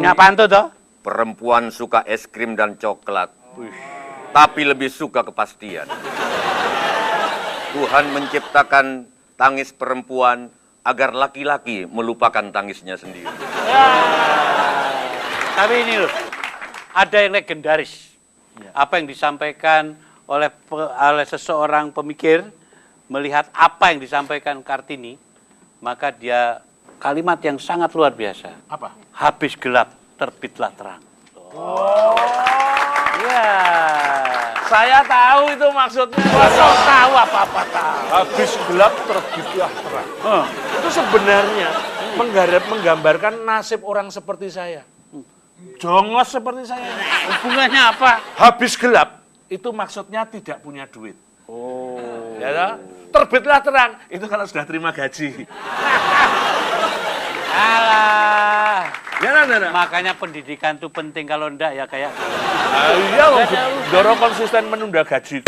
Apaan tuh toh? Perempuan suka es krim dan coklat, tapi lebih suka kepastian. Tuhan menciptakan tangis perempuan agar laki-laki melupakan tangisnya sendiri. Tapi ini loh, ada yang legendaris. Apa yang disampaikan oleh seseorang pemikir, melihat apa yang disampaikan Kartini, maka dia kalimat yang sangat luar biasa. Apa? Habis gelap, terbitlah terang. Ya. Saya tahu itu maksudnya. Kau tahu apa-apa tahu. Habis gelap terbitlah terang. Itu sebenarnya menggambarkan nasib orang seperti saya. Jongos seperti saya. Hubungannya apa? Habis gelap itu maksudnya tidak punya duit. Ya toh? Terbitlah terang itu kalau sudah terima gaji. Alah. Ya nah. Makanya pendidikan itu penting, kalau enggak ya kayak Iya, Doro konsisten menunda gaji.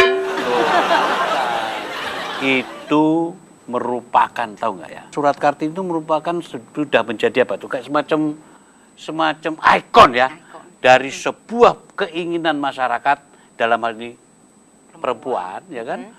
itu merupakan, tahu nggak ya? Surat Kartini itu merupakan sudah menjadi apa tuh? Kayak semacam ikon ya dari sebuah keinginan masyarakat, dalam hal ini perempuan, ya kan?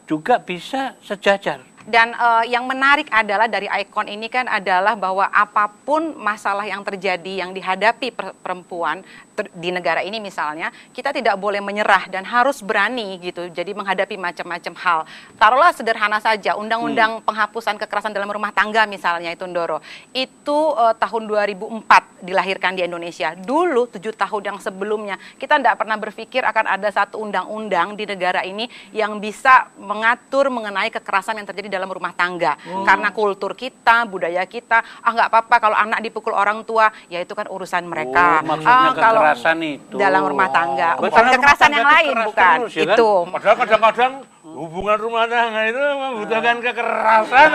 Juga bisa sejajar. Dan yang menarik adalah dari ikon ini kan adalah bahwa apapun masalah yang terjadi, yang dihadapi perempuan di negara ini misalnya, kita tidak boleh menyerah dan harus berani gitu. Jadi menghadapi macam-macam hal. Taruhlah sederhana saja, undang-undang penghapusan kekerasan dalam rumah tangga misalnya itu, Ndoro. Itu tahun 2004 dilahirkan di Indonesia. Dulu 7 tahun yang sebelumnya, kita tidak pernah berpikir akan ada satu undang-undang di negara ini yang bisa mengatur mengenai kekerasan yang terjadi dalam rumah tangga. Karena kultur kita, budaya kita, nggak apa-apa kalau anak dipukul orang tua, ya itu kan urusan mereka. Maksudnya Kalau kekerasan itu dalam rumah tangga, bukan Rumah kekerasan tangga yang itu lain, keras bukan. terus, ya kan? Itu. Padahal kadang-kadang hubungan rumah tangga itu membutuhkan kekerasan.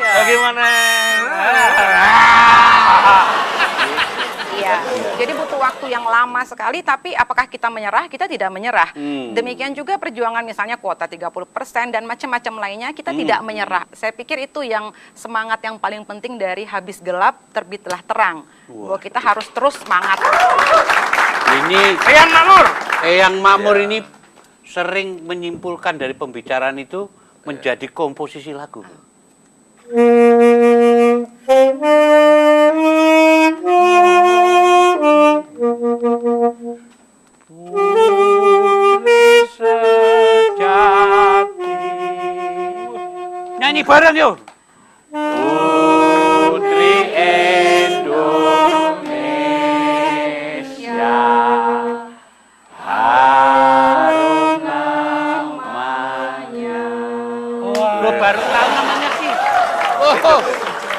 Bagaimana? Iya, jadi butuh waktu yang lama sekali, tapi apakah kita menyerah? Kita tidak menyerah. Demikian juga perjuangan misalnya kuota 30% dan macam-macam lainnya, kita tidak menyerah. Saya pikir itu yang semangat yang paling penting dari habis gelap, terbitlah terang. Bahwa kita harus terus semangat. Ini Eyang Makmur ini sering menyimpulkan dari pembicaraan itu menjadi komposisi lagu. Putri sejati. Nyanyi bareng yuk. Putri Indonesia, harum namanya. Lo baru tahu namanya sih.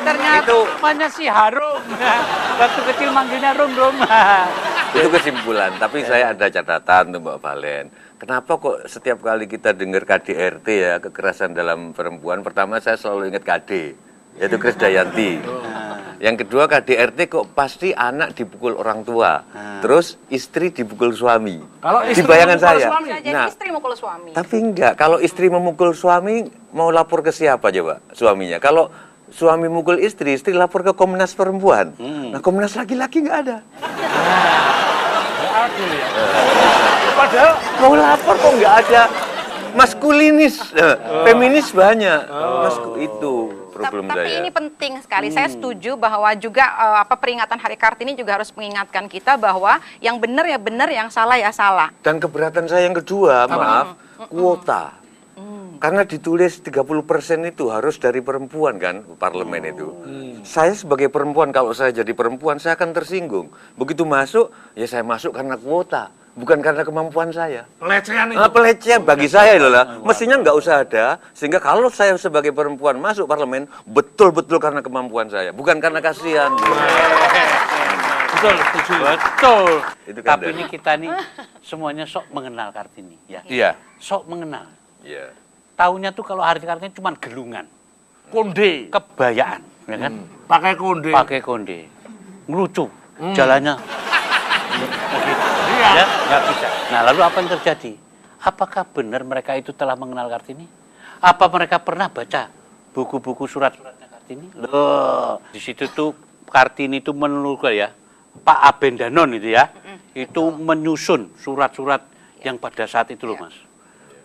Ternyata namanya sih Harum. Waktu kecil manggilnya Rum. Itu kesimpulan, tapi saya ada catatan tuh Mbak Valen. Kenapa kok setiap kali kita dengar KDRT ya, kekerasan dalam perempuan, pertama saya selalu ingat KD, yaitu Krisdayanti. Yang kedua KDRT kok pasti anak dipukul orang tua, terus istri dipukul suami. Kalau Di istri bayangan memukul saya. suami? Bisa jadi istri mukul suami. Tapi enggak, kalau istri memukul suami, mau lapor ke siapa coba suaminya? Kalau suami mukul istri lapor ke Komnas Perempuan. Nah, Komnas laki-laki nggak ada. Adil ya. Padahal Mau lapor kok nggak ada. Maskulinis, feminis banyak. Itu problem Tapi saya. ini penting sekali. Saya setuju bahwa juga peringatan Hari Kartini juga harus mengingatkan kita bahwa yang benar ya benar, yang salah ya salah. Dan keberatan saya yang kedua, maaf, kuota. Karena ditulis 30% itu harus dari perempuan kan, parlemen itu. Saya sebagai perempuan, kalau saya jadi perempuan, saya akan tersinggung. Begitu masuk, ya saya masuk karena kuota. Bukan karena kemampuan saya. pelecehan itu. Pelecehan bagi saya loh lah. Mestinya nggak usah ada. Sehingga kalau saya sebagai perempuan masuk parlemen, betul-betul karena kemampuan saya. Bukan karena kasihan. Betul, setuju. Betul. Itu kan Tapi dari- ini kita nih semuanya sok mengenal Kartini. Ya. Iya. Sok mengenal. Iya. Taunya tuh kalau Hari Kartini cuma gelungan. Konde. Kebayaan. Ya kan? Pakai konde. Pakai konde. Ngelucu. Jalannya. Iya. Ya, nggak bisa. Nah, lalu apa yang terjadi? Apakah benar mereka itu telah mengenal Kartini? Apa mereka pernah baca buku-buku surat-suratnya Kartini? Loh, di situ tuh Kartini itu menurut ya, Pak Abendanon itu ya, itu menyusun surat-surat yang pada saat itu loh Mas.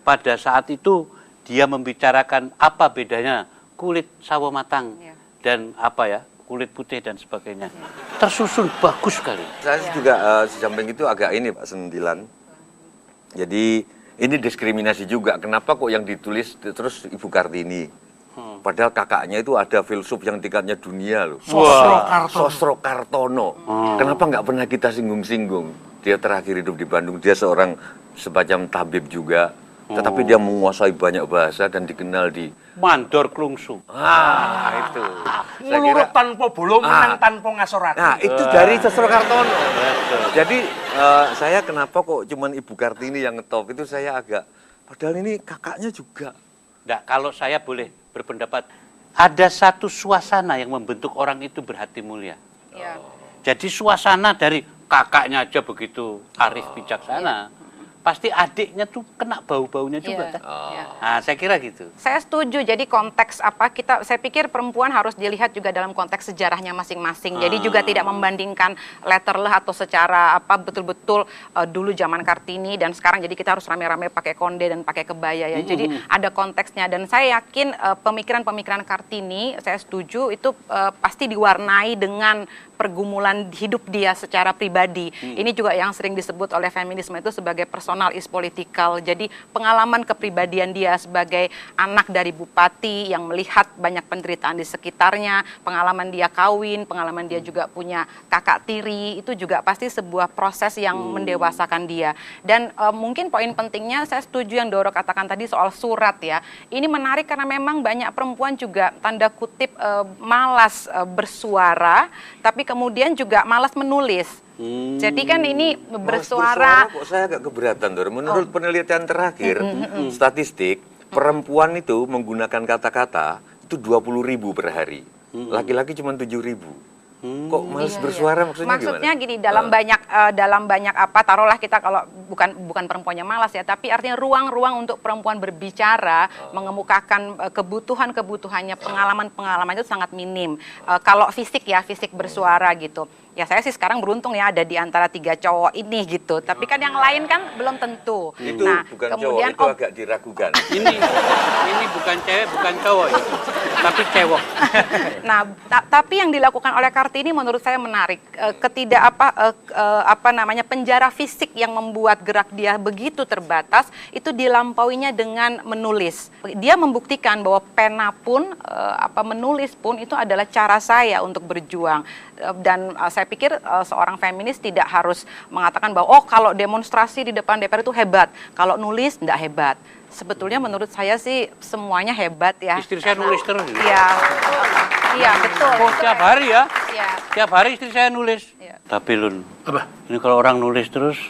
Pada saat itu dia membicarakan apa bedanya kulit sawo matang dan apa ya, kulit putih dan sebagainya. Tersusun bagus sekali. Saya juga di samping itu agak ini Pak Sendilan. Jadi ini diskriminasi juga. Kenapa kok yang ditulis terus Ibu Kartini? Padahal kakaknya itu ada filsuf yang tingkatnya dunia loh. Sosro Kartono. Kenapa nggak pernah kita singgung-singgung? Dia terakhir hidup di Bandung. Dia seorang semacam tabib juga. Tetapi dia menguasai banyak bahasa dan dikenal di Mandor Klungsu. itu. Saya kira Mulurut tanpa bolo, menang tanpa ngasorati. nah itu dari Sosro Kartono. Jadi saya kenapa kok cuman Ibu Kartini yang ngetop itu saya agak. Padahal ini kakaknya juga. Nggak, kalau saya boleh berpendapat, ada satu suasana yang membentuk orang itu berhati mulia. Ya. Jadi suasana dari kakaknya aja begitu arif bijaksana, pasti adiknya tuh kena bau-baunya juga kan? Nah, saya kira gitu. Saya setuju. Jadi konteks saya pikir perempuan harus dilihat juga dalam konteks sejarahnya masing-masing. Jadi juga tidak membandingkan letterleh atau secara betul-betul dulu zaman Kartini dan sekarang. Jadi kita harus rame-rame pakai konde dan pakai kebaya ya. Jadi ada konteksnya dan saya yakin pemikiran-pemikiran Kartini, saya setuju itu pasti diwarnai dengan pergumulan hidup dia secara pribadi. Ini juga yang sering disebut oleh feminisme itu sebagai personal is political. Jadi pengalaman kepribadian dia sebagai anak dari bupati yang melihat banyak penderitaan di sekitarnya, pengalaman dia kawin, pengalaman dia juga punya kakak tiri, itu juga pasti sebuah proses yang mendewasakan dia. Dan mungkin poin pentingnya saya setuju yang Doro katakan tadi soal surat ya. Ini menarik karena memang banyak perempuan juga tanda kutip malas bersuara, tapi kemudian juga malas menulis. Jadi kan ini bersuara kok saya agak keberatan, Dor. Menurut penelitian terakhir, statistik, perempuan itu menggunakan kata-kata itu 20.000 per hari. Laki-laki cuma 7.000. Kok malas bersuara maksudnya gimana? Maksudnya gini, dalam banyak apa, taruhlah kita kalau bukan perempuannya malas ya, tapi artinya ruang-ruang untuk perempuan berbicara, mengemukakan kebutuhannya, pengalaman itu sangat minim. Kalau fisik bersuara gitu. Ya saya sih sekarang beruntung ya ada di antara 3 cowok ini gitu. Tapi kan yang lain kan belum tentu. Itu bukan kemudian, cowok, itu agak diragukan. Ini bukan cewek, bukan cowok ya. Tapi cewek. Nah, tapi yang dilakukan oleh Kartini menurut saya menarik. Penjara fisik yang membuat gerak dia begitu terbatas itu dilampauinya dengan menulis. Dia membuktikan bahwa pena pun menulis pun itu adalah cara saya untuk berjuang. Dan saya pikir seorang feminis tidak harus mengatakan bahwa kalau demonstrasi di depan DPR itu hebat, kalau nulis tidak hebat. Sebetulnya menurut saya sih semuanya hebat ya. Istri saya nulis terus. Iya betul. Tiap hari ya. Iya. Tiap hari istri saya nulis. Iya. Tapi Lun, Apa? ini kalau orang nulis terus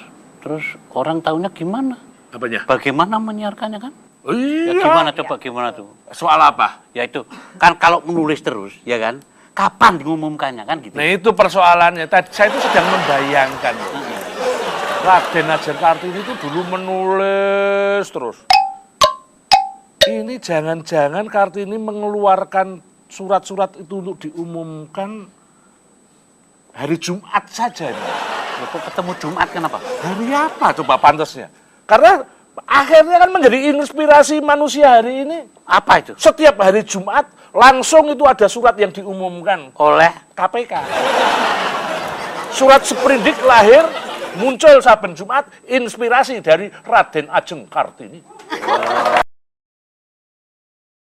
orang tahunya gimana? Apanya? Bagaimana menyiarkannya kan? Iya. Ya gimana tuh? Soal apa? Ya itu kan kalau menulis terus, ya kan? Kapan diumumkannya kan gitu? Nah itu persoalannya. Saya itu sedang membayangkan. Raden Ajeng Kartini itu dulu menulis terus. Ini jangan-jangan Kartini mengeluarkan surat-surat itu untuk diumumkan hari Jumat saja. Kok ketemu Jumat kenapa? Hari apa coba pantasnya? Karena akhirnya kan menjadi inspirasi manusia hari ini. Apa itu? Setiap hari Jumat langsung itu ada surat yang diumumkan Oleh KPK. Surat sprindik lahir muncul saben Jumat, inspirasi dari Raden Ajeng Kartini.